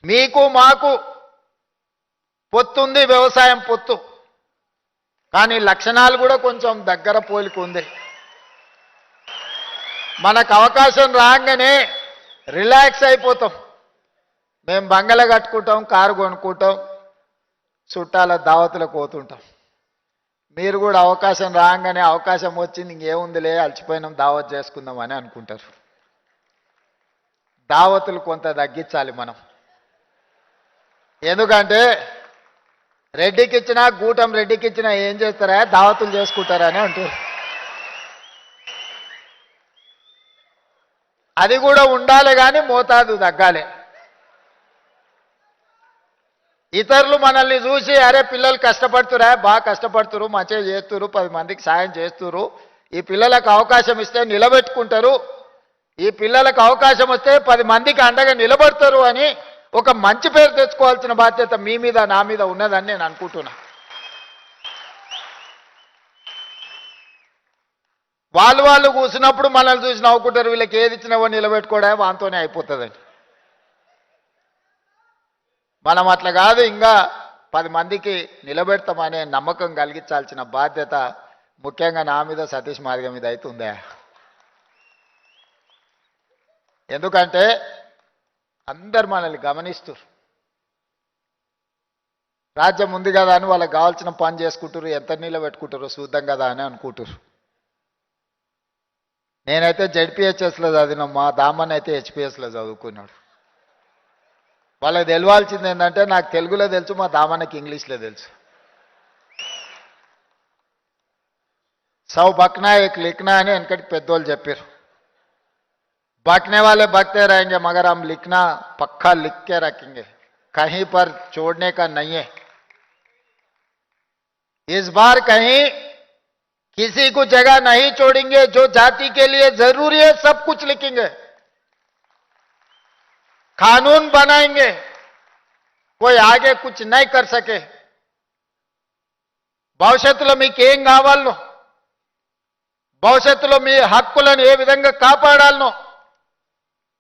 మీకు మాకు పొత్తుంది, వ్యవసాయం పొత్తు, కానీ లక్షణాలు కూడా కొంచెం దగ్గర పోలిక ఉంది. మనకు అవకాశం రాగానే రిలాక్స్ అయిపోతాం. మేము బంగళ కట్టుకుంటాం, కారు కొనుక్కుంటాం, చుట్టాల దావతులకు పోతుంటాం. మీరు కూడా అవకాశం రాగానే అవకాశం వచ్చింది ఇంకేముందిలే అలసిపోయినాం దావత్ చేసుకుందాం అని అనుకుంటారు. దావతులు కొంత తగ్గించాలి మనం. ఎందుకంటే రెడ్డికి ఇచ్చినా గూటం రెడ్డికి ఇచ్చినా ఏం చేస్తారా, దావతులు చేసుకుంటారా అని అంటారు. అది కూడా ఉండాలి కానీ మోతాదు తగ్గాలి. ఇతరులు మనల్ని చూసి అరే పిల్లలు కష్టపడుతురా, బాగా కష్టపడుతురు, మంచిగా చేస్తురు, 10 మందికి సాయం చేస్తురు, ఈ పిల్లలకు అవకాశం ఇస్తే నిలబెట్టుకుంటారు, ఈ పిల్లలకు అవకాశం వస్తే 10 మందికి అండగా నిలబడతారు అని ఒక మంచి పేరు తెచ్చుకోవాల్సిన బాధ్యత మీ మీద నా మీద ఉన్నదని నేను అనుకుంటున్నా. వాళ్ళు కూర్చున్నప్పుడు మనల్ని చూసి నవ్వుకుంటారు, వీళ్ళకి ఏది ఇచ్చినావో నిలబెట్టుకోవడా వాంతోనే అయిపోతుందని. మనం అట్లా కాదు, ఇంకా 10 మందికి నిలబెడతామనే నమ్మకం కలిగించాల్సిన బాధ్యత ముఖ్యంగా నా మీద, సతీష్ మాదిగ మీద అవుతుందా. ఎందుకంటే అందరు మనల్ని గమనిస్తారు. రాజ్యం ఉంది కదా అని వాళ్ళకి కావాల్సిన పని చేసుకుంటారు, ఎంత నిలబెట్టుకుంటారో చూద్దాం కదా అని అనుకుంటారు. నేనైతే జెడ్పీహెచ్ఎస్లో చదివిన, మా దామన్ అయితే హెచ్పిఎస్లో చదువుకున్నాడు. వాళ్ళకి తెలవాల్సింది ఏంటంటే నాకు తెలుగులో తెలుసు, మా దామన్నకి ఇంగ్లీష్లో తెలుసు. సౌ బక్నా ఏక్ లిఖనా అని వెనకటి పెద్దోళ్ళు చెప్పారు. बकने वाले बकते रहेंगे मगर हम लिखना पक्का लिख के रखेंगे, कहीं पर छोड़ने का नहीं है. इस बार कहीं किसी को जगह नहीं छोड़ेंगे. जो जाति के लिए जरूरी है सब कुछ लिखेंगे, कानून बनाएंगे, कोई आगे कुछ नहीं कर सके. భవిష్యత్తులో మీకు ఏం కావాలనో, భవిష్యత్తులో మీ హక్కులను ఏ విధంగా కాపాడాలనో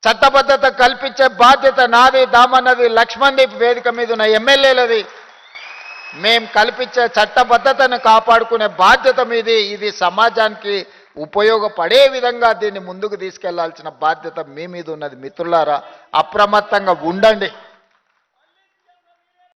చట్టబద్ధత కల్పించే బాధ్యత నాది, దామన్నది, లక్ష్మణ్దీప్ వేదిక మీద ఉన్న ఎమ్మెల్యేలది. మేం కల్పించే చట్టబద్ధతను కాపాడుకునే బాధ్యత మీది. ఇది సమాజానికి ఉపయోగపడే విధంగా దీన్ని ముందుకు తీసుకెళ్లాల్సిన బాధ్యత మీ మీద ఉన్నది. మిత్రులారా, అప్రమత్తంగా ఉండండి.